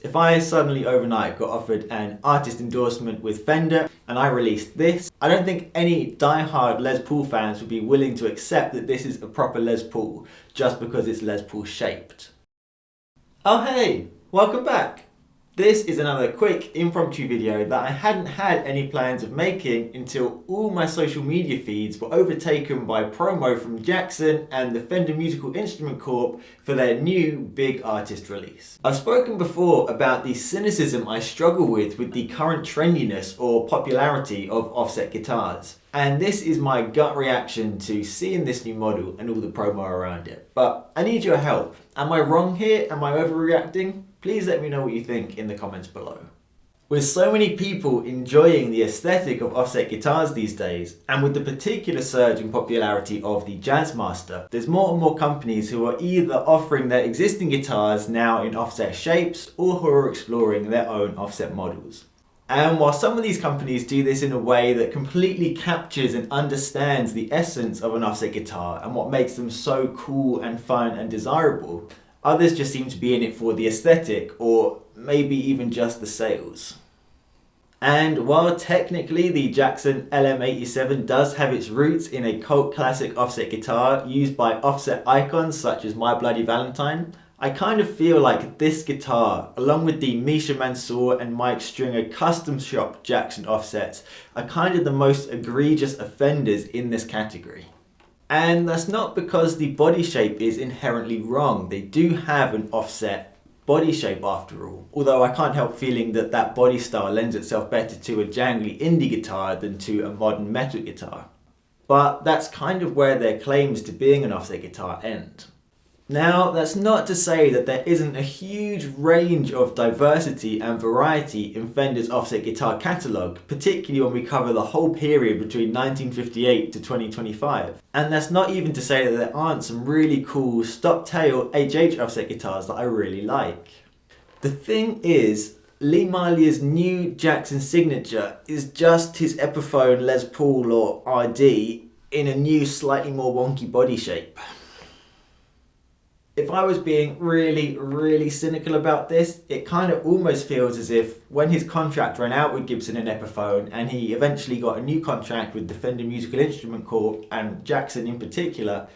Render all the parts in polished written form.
If I suddenly overnight got offered an artist endorsement with Fender and I released this, I don't think any diehard Les Paul fans would be willing to accept that this is a proper Les Paul just because it's Les Paul shaped. Oh hey, welcome back! This is another quick impromptu video that I hadn't had any plans of making until all my social media feeds were overtaken by promo from Jackson and the Fender Musical Instrument Corp for their new big artist release. I've spoken before about the cynicism I struggle with the current trendiness or popularity of offset guitars. And this is my gut reaction to seeing this new model and all the promo around it. But I need your help. Am I wrong here? Am I overreacting? Please let me know what you think in the comments below. With so many people enjoying the aesthetic of offset guitars these days, and with the particular surge in popularity of the Jazzmaster, there's more and more companies who are either offering their existing guitars now in offset shapes or who are exploring their own offset models. And while some of these companies do this in a way that completely captures and understands the essence of an offset guitar and what makes them so cool and fun and desirable, others just seem to be in it for the aesthetic or maybe even just the sales. And while technically the Jackson LM-87 does have its roots in a cult classic offset guitar used by offset icons such as My Bloody Valentine, I kind of feel like this guitar, along with the Misha Mansour and Mike Stringer custom shop Jackson offsets, are kind of the most egregious offenders in this category. And that's not because the body shape is inherently wrong. They do have an offset body shape after all. Although I can't help feeling that that body style lends itself better to a jangly indie guitar than to a modern metal guitar. But that's kind of where their claims to being an offset guitar end. Now, that's not to say that there isn't a huge range of diversity and variety in Fender's offset guitar catalogue, particularly when we cover the whole period between 1958 to 2025. And that's not even to say that there aren't some really cool stop-tail HH offset guitars that I really like. The thing is, Lee Malia's new Jackson signature is just his Epiphone Les Paul or RD in a new slightly more wonky body shape. If I was being really cynical about this, it kind of almost feels as if when his contract ran out with Gibson and Epiphone and he eventually got a new contract with the Fender Musical Instrument Corp and Jackson in particular,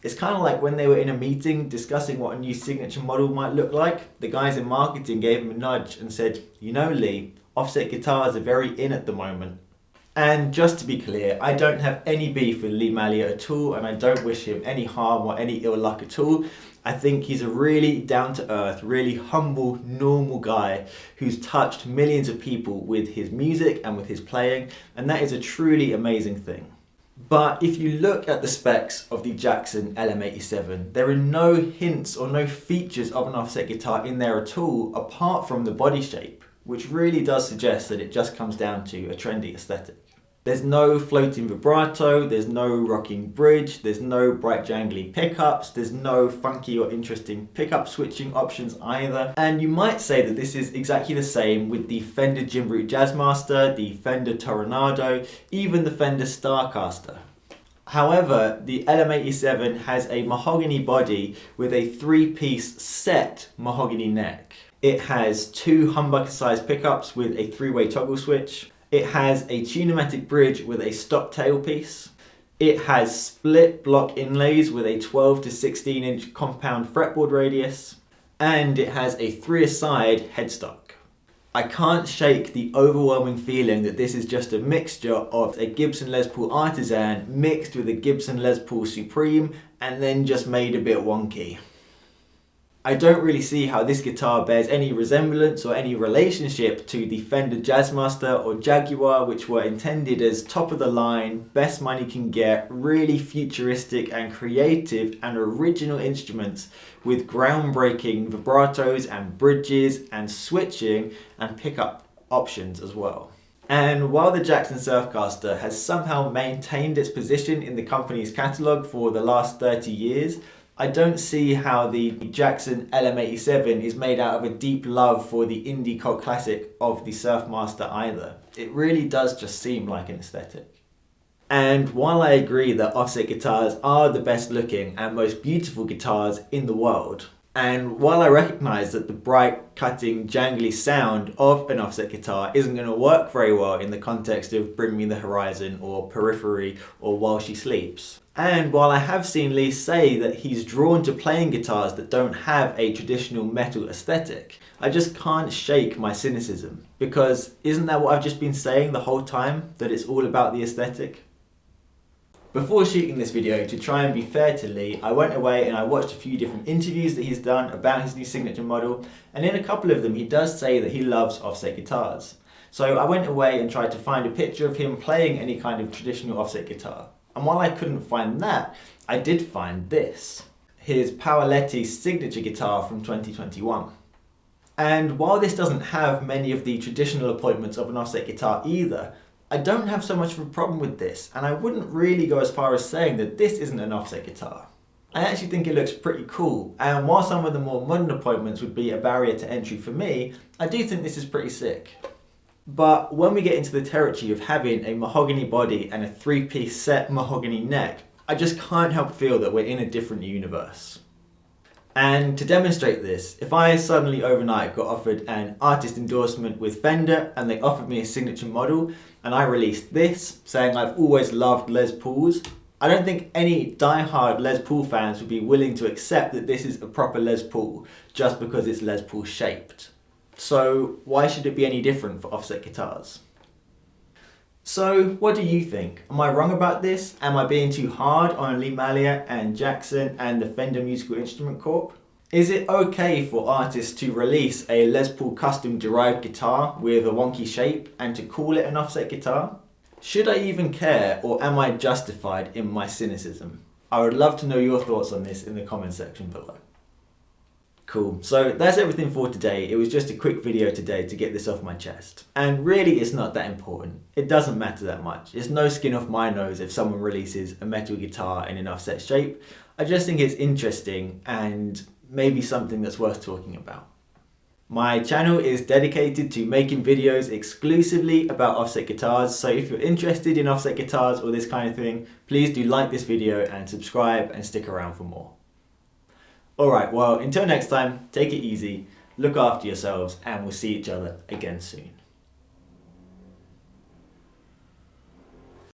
it's kind of like when they were in a meeting discussing what a new signature model might look like, the guys in marketing gave him a nudge and said, "You know Lee, offset guitars are very in at the moment." And just to be clear, I don't have any beef with Lee Malia at all, and I don't wish him any harm or any ill luck at all. I think he's a really down-to-earth, really humble, normal guy who's touched millions of people with his music and with his playing, and that is a truly amazing thing. But if you look at the specs of the Jackson LM-87, there are no hints or no features of an offset guitar in there at all, apart from the body shape, which really does suggest that it just comes down to a trendy aesthetic. There's no floating vibrato, there's no rocking bridge, there's no bright jangly pickups, there's no funky or interesting pickup switching options either. And you might say that this is exactly the same with the Fender Jim Root Jazzmaster, the Fender Toronado, even the Fender Starcaster. However, the LM-87 has a mahogany body with a three-piece set mahogany neck. It has two humbucker-sized pickups with a three-way toggle switch. It has a tunematic bridge with a stop tailpiece. It has split block inlays with a 12 to 16 inch compound fretboard radius. And it has a 3-a-side headstock. I can't shake the overwhelming feeling that this is just a mixture of a Gibson Les Paul Artisan mixed with a Gibson Les Paul Supreme and then just made a bit wonky. I don't really see how this guitar bears any resemblance or any relationship to the Fender Jazzmaster or Jaguar, which were intended as top of the line, best money can get, really futuristic and creative and original instruments with groundbreaking vibratos and bridges and switching and pickup options as well. And while the Jackson Surfcaster has somehow maintained its position in the company's catalogue for the last 30 years, I don't see how the Jackson LM-87 is made out of a deep love for the indie cult classic of the Surfmaster either. It really does just seem like an aesthetic. And while I agree that offset guitars are the best looking and most beautiful guitars in the world, And while I recognise that the bright, cutting, jangly sound of an offset guitar isn't going to work very well in the context of Bring Me the Horizon or Periphery or While She Sleeps, and while I have seen Lee say that he's drawn to playing guitars that don't have a traditional metal aesthetic, I just can't shake my cynicism. Because isn't that what I've just been saying the whole time? That it's all about the aesthetic? Before shooting this video, to try and be fair to Lee, I went away and I watched a few different interviews that he's done about his new signature model, and in a couple of them he does say that he loves offset guitars. So I went away and tried to find a picture of him playing any kind of traditional offset guitar. And while I couldn't find that, I did find this. His Paoletti signature guitar from 2021. And while this doesn't have many of the traditional appointments of an offset guitar either, I don't have so much of a problem with this, and I wouldn't really go as far as saying that this isn't an offset guitar. I actually think it looks pretty cool, and while some of the more modern appointments would be a barrier to entry for me, I do think this is pretty sick. But when we get into the territory of having a mahogany body and a three-piece set mahogany neck, I just can't help feel that we're in a different universe. And to demonstrate this, if I suddenly overnight got offered an artist endorsement with Fender and they offered me a signature model and I released this saying I've always loved Les Pauls, I don't think any diehard Les Paul fans would be willing to accept that this is a proper Les Paul just because it's Les Paul shaped. So why should it be any different for offset guitars? So what do you think? Am I wrong about this? Am I being too hard on Lee Malia and Jackson and the Fender Musical Instrument Corp? Is it okay for artists to release a Les Paul custom derived guitar with a wonky shape and to call it an offset guitar? Should I even care, or am I justified in my cynicism? I would love to know your thoughts on this in the comment section below. Cool, so that's everything for today. It was just a quick video today to get this off my chest. And really it's not that important. It doesn't matter that much. It's no skin off my nose if someone releases a metal guitar in an offset shape. I just think it's interesting and maybe something that's worth talking about. My channel is dedicated to making videos exclusively about offset guitars, so if you're interested in offset guitars or this kind of thing, please do like this video and subscribe and stick around for more. Alright, well, until next time, take it easy, look after yourselves, and we'll see each other again soon.